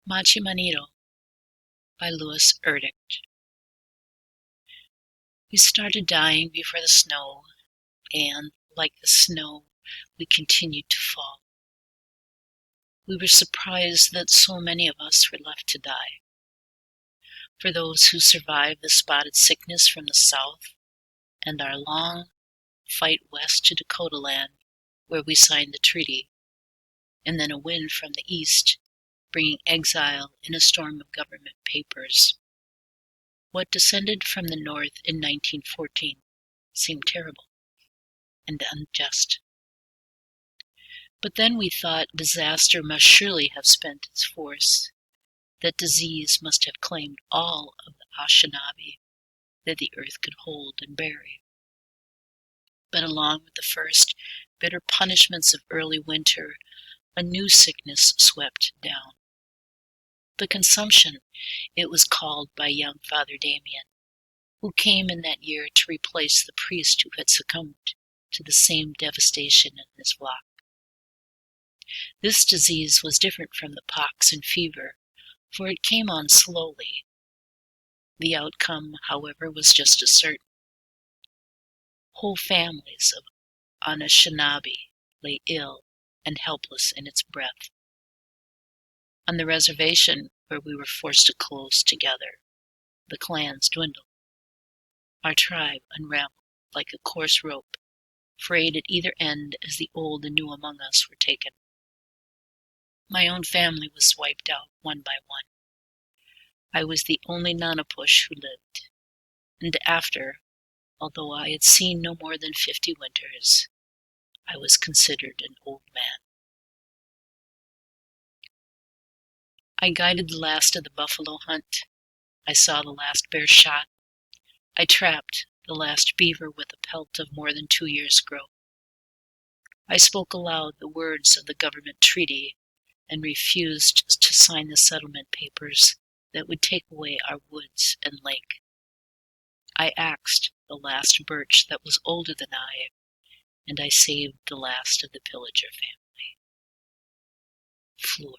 Matchimanito by Louis Erdich. We started dying before the snow, and, like the snow, we continued to fall. We were surprised that so many of us were left to die. For those who survived the spotted sickness from the south and our long fight west to Dakota land, where we signed the treaty, and then a wind from the east, bringing exile in a storm of government papers. What descended from the north in 1914 seemed terrible and unjust. But then we thought disaster must surely have spent its force, that disease must have claimed all of the Anishinaabe that the earth could hold and bury. But along with the first bitter punishments of early winter, a new sickness swept down. The consumption, it was called by young Father Damien, who came in that year to replace the priest who had succumbed to the same devastation in his flock. This disease was different from the pox and fever, for it came on slowly. The outcome, however, was just as certain. Whole families of Anishinaabe lay ill and helpless in its breath. On the reservation, where we were forced to close together, the clans dwindled. Our tribe unraveled like a coarse rope, frayed at either end as the old and new among us were taken. My own family was wiped out one by one. I was the only Nanapush who lived, and after, although I had seen no more than 50 winters, I was considered an old man. I guided the last of the buffalo hunt. I saw the last bear shot. I trapped the last beaver with a pelt of more than 2 years' growth. I spoke aloud the words of the government treaty and refused to sign the settlement papers that would take away our woods and lake. I axed the last birch that was older than I, and I saved the last of the pillager family. Fleur.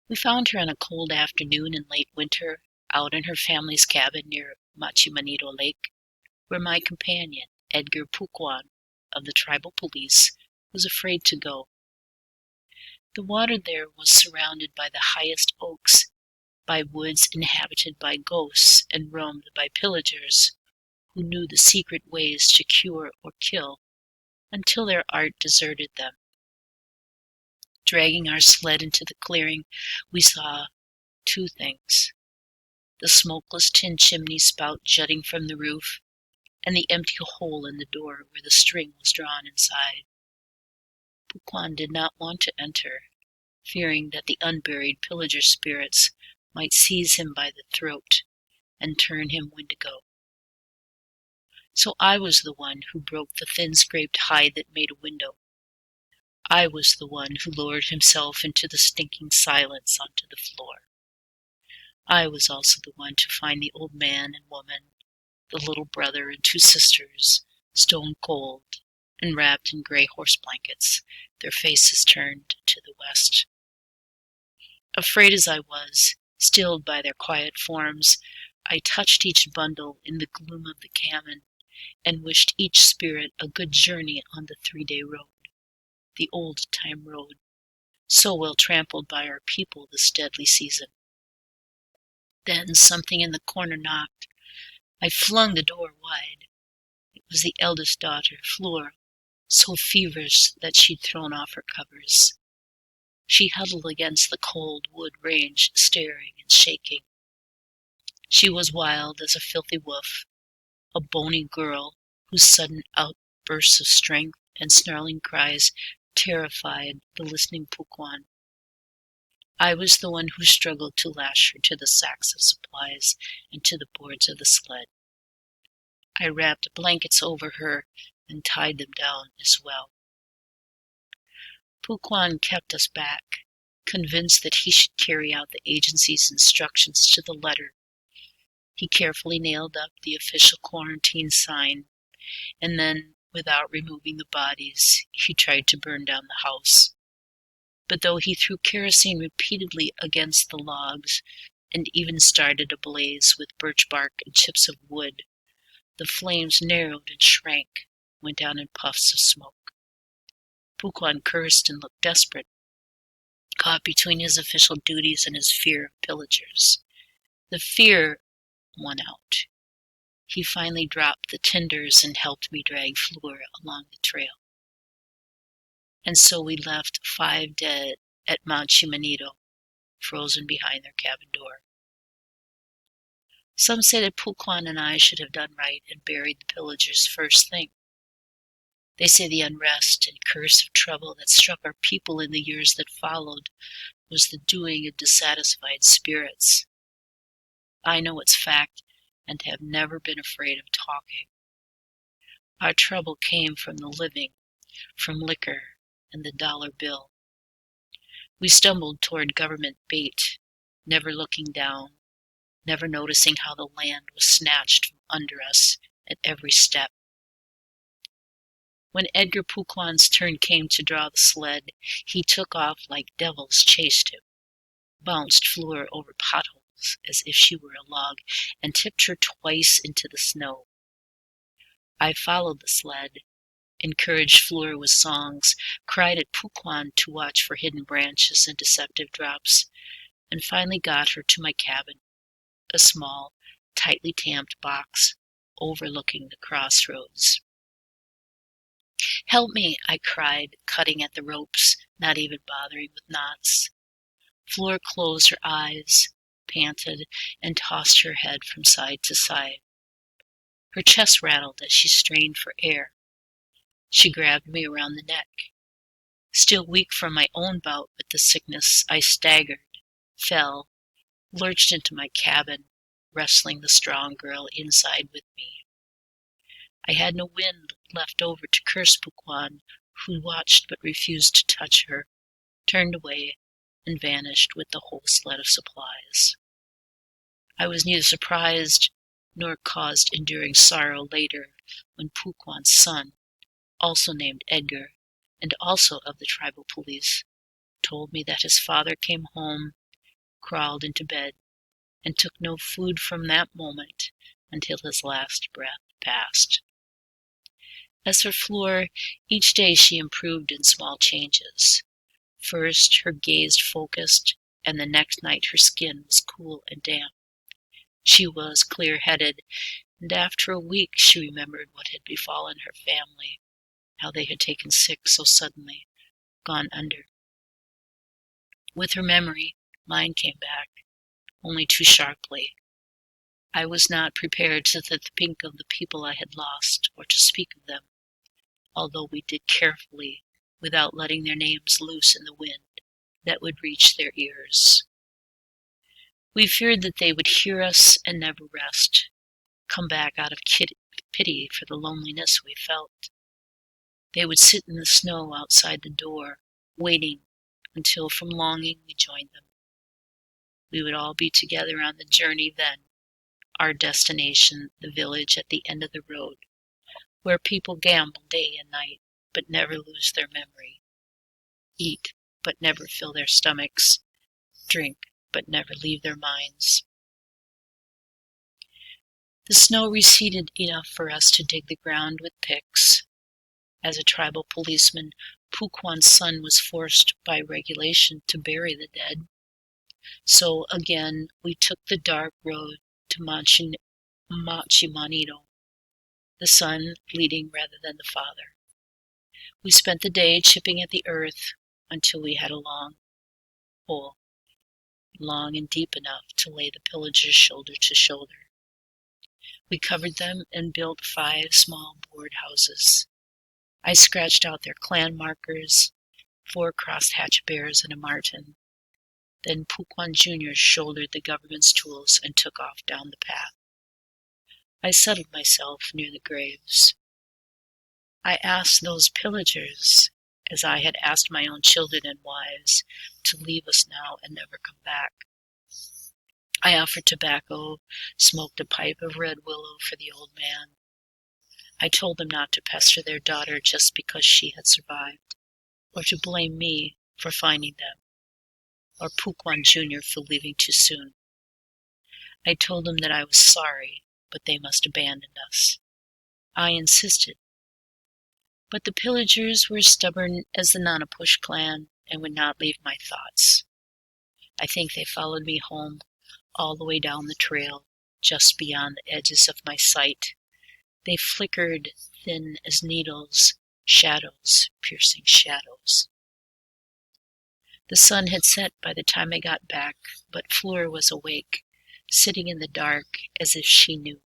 We found her on a cold afternoon in late winter, out in her family's cabin near Matchimanito Lake, where my companion, Edgar Puquan, of the tribal police, was afraid to go. The water there was surrounded by the highest oaks, by woods inhabited by ghosts and roamed by pillagers who knew the secret ways to cure or kill until their art deserted them. Dragging our sled into the clearing, we saw 2 things: the smokeless tin chimney spout jutting from the roof, and the empty hole in the door where the string was drawn inside. Puquan did not want to enter, fearing that the unburied pillager spirits might seize him by the throat and turn him wendigo. So I was the one who broke the thin scraped hide that made a window. I was the one who lowered himself into the stinking silence onto the floor. I was also the one to find the old man and woman, the little brother and 2 sisters, stone cold and wrapped in gray horse blankets, their faces turned to the west. Afraid as I was, stilled by their quiet forms, I touched each bundle in the gloom of the cabin and wished each spirit a good journey on the 3-day road, the old-time road, so well trampled by our people this deadly season. Then something in the corner knocked. I flung the door wide. It was the eldest daughter, Fleur, so feverish that she'd thrown off her covers. She huddled against the cold wood range, staring and shaking. She was wild as a filthy wolf, a bony girl whose sudden outbursts of strength and snarling cries terrified the listening Puquan. I was the one who struggled to lash her to the sacks of supplies and to the boards of the sled. I wrapped blankets over her and tied them down as well. Puquan kept us back, convinced that he should carry out the agency's instructions to the letter. He carefully nailed up the official quarantine sign, and then, without removing the bodies, he tried to burn down the house. But though he threw kerosene repeatedly against the logs and even started a blaze with birch bark and chips of wood, the flames narrowed and shrank, went down in puffs of smoke. Puquan cursed and looked desperate, caught between his official duties and his fear of pillagers. The fear won out. He finally dropped the tinders and helped me drag Fleur along the trail. And so we left 5 dead at Matchimanito, frozen behind their cabin door. Some say that Puquan and I should have done right and buried the pillagers first thing. They say the unrest and curse of trouble that struck our people in the years that followed was the doing of dissatisfied spirits. I know it's fact and have never been afraid of talking. Our trouble came from the living, from liquor and the dollar bill. We stumbled toward government bait, never looking down, never noticing how the land was snatched from under us at every step. When Edgar Puquan's turn came to draw the sled, he took off like devils chased him, bounced Fleur over potholes as if she were a log, and tipped her twice into the snow. I followed the sled, encouraged Fleur with songs, cried at Puquan to watch for hidden branches and deceptive drops, and finally got her to my cabin, a small, tightly tamped box overlooking the crossroads. "Help me," I cried, cutting at the ropes, not even bothering with knots. Fleur closed her eyes, panted, and tossed her head from side to side. Her chest rattled as she strained for air. She grabbed me around the neck. Still weak from my own bout with the sickness, I staggered, fell, lurched into my cabin, wrestling the strong girl inside with me. I had no wind left over to curse Puquan, who watched but refused to touch her, turned away, and vanished with the whole sled of supplies. I was neither surprised nor caused enduring sorrow later when Puquan's son, also named Edgar, and also of the tribal police, told me that his father came home, crawled into bed, and took no food from that moment until his last breath passed. As for Fleur, each day she improved in small changes. First, her gaze focused, and the next night her skin was cool and damp. She was clear-headed, and after a week she remembered what had befallen her family, how they had taken sick so suddenly, gone under. With her memory, mine came back, only too sharply. I was not prepared to think of the people I had lost or to speak of them, although we did carefully, without letting their names loose in the wind that would reach their ears. We feared that they would hear us and never rest, come back out of pity for the loneliness we felt. They would sit in the snow outside the door, waiting until from longing we joined them. We would all be together on the journey then, our destination the village at the end of the road, where people gamble day and night but never lose their memory, eat but never fill their stomachs, drink but never leave their minds. The snow receded enough for us to dig the ground with picks. As a tribal policeman, Puquan's son was forced by regulation to bury the dead. So again, we took the dark road to Matchimanito, the son leading rather than the father. We spent the day chipping at the earth until we had a long hole, long and deep enough to lay the pillagers shoulder to shoulder. We covered them and built 5 small board houses. I scratched out their clan markers, 4 crosshatch bears and a marten. Then Puquan Jr. shouldered the government's tools and took off down the path. I settled myself near the graves. I asked those pillagers, as I had asked my own children and wives, to leave us now and never come back. I offered tobacco, smoked a pipe of red willow for the old man. I told them not to pester their daughter just because she had survived, or to blame me for finding them, or Puquan Jr. for leaving too soon. I told them that I was sorry, but they must abandon us. I insisted, but the pillagers were stubborn as the Nanapush clan and would not leave my thoughts. I think they followed me home all the way down the trail, just beyond the edges of my sight. They flickered thin as needles, shadows, piercing shadows. The sun had set by the time I got back, but Fleur was awake, sitting in the dark as if she knew.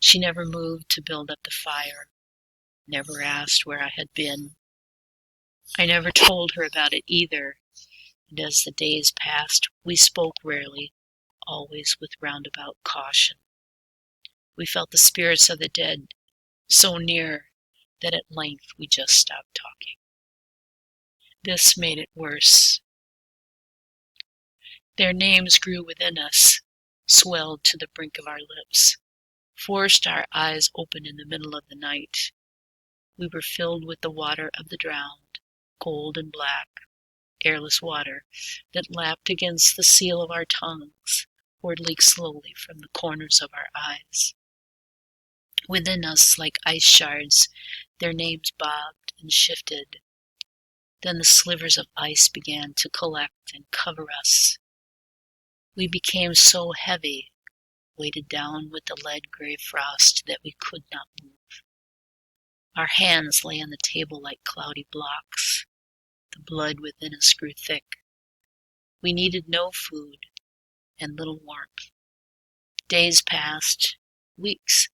She never moved to build up the fire, never asked where I had been. I never told her about it either, and as the days passed, we spoke rarely, always with roundabout caution. We felt the spirits of the dead so near that at length we just stopped talking. This made it worse. Their names grew within us, swelled to the brink of our lips, forced our eyes open in the middle of the night. We were filled with the water of the drowned, cold and black, airless water that lapped against the seal of our tongues or leaked slowly from the corners of our eyes. Within us, like ice shards, their names bobbed and shifted. Then the slivers of ice began to collect and cover us. We became so heavy, weighted down with the lead-gray frost, that we could not move. Our hands lay on the table like cloudy blocks. The blood within us grew thick. We needed no food and little warmth. Days passed, weeks,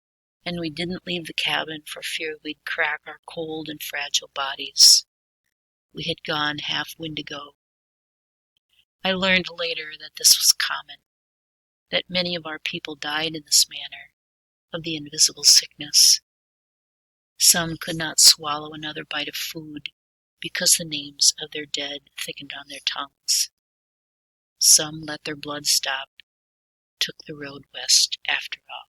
and we didn't leave the cabin for fear we'd crack our cold and fragile bodies. We had gone half Wendigo. I learned later that this was common, that many of our people died in this manner, of the invisible sickness. Some could not swallow another bite of food because the names of their dead thickened on their tongues. Some let their blood stop, took the road west after all.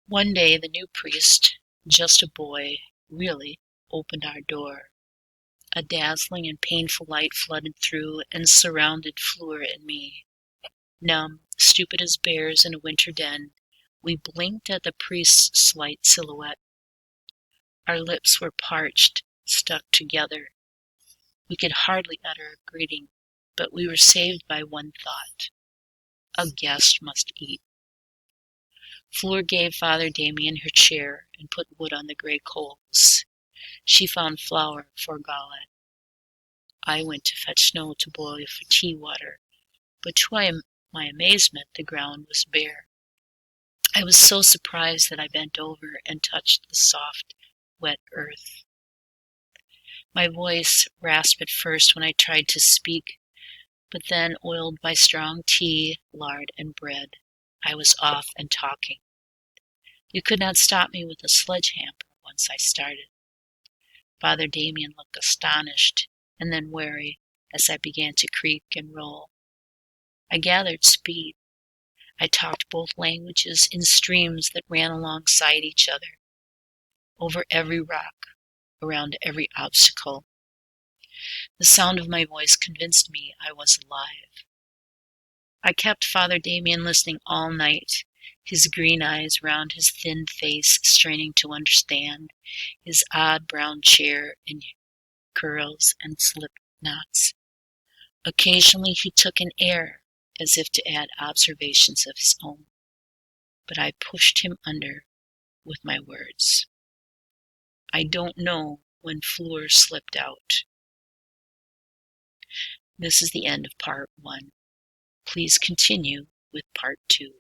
One day the new priest, just a boy, really opened our door. A dazzling and painful light flooded through and surrounded Fleur and me. Numb, stupid as bears in a winter den, we blinked at the priest's slight silhouette. Our lips were parched, stuck together. We could hardly utter a greeting, but we were saved by one thought. A guest must eat. Fleur gave Father Damien her chair and put wood on the gray coals. She found flour for galette. I went to fetch snow to boil for tea water, but to my amazement the ground was bare. I was so surprised that I bent over and touched the soft, wet earth. My voice rasped at first when I tried to speak, but then, oiled by strong tea, lard, and bread, I was off and talking. You could not stop me with a sledgehammer once I started. Father Damien looked astonished and then wary as I began to creak and roll. I gathered speed. I talked both languages in streams that ran alongside each other, over every rock, around every obstacle. The sound of my voice convinced me I was alive. I kept Father Damien listening all night, his green eyes round his thin face straining to understand, his odd brown chair in curls and slip knots. Occasionally he took an air, as if to add observations of his own, but I pushed him under with my words. I don't know when Fleur slipped out. This is the end of part 1. Please continue with part 2.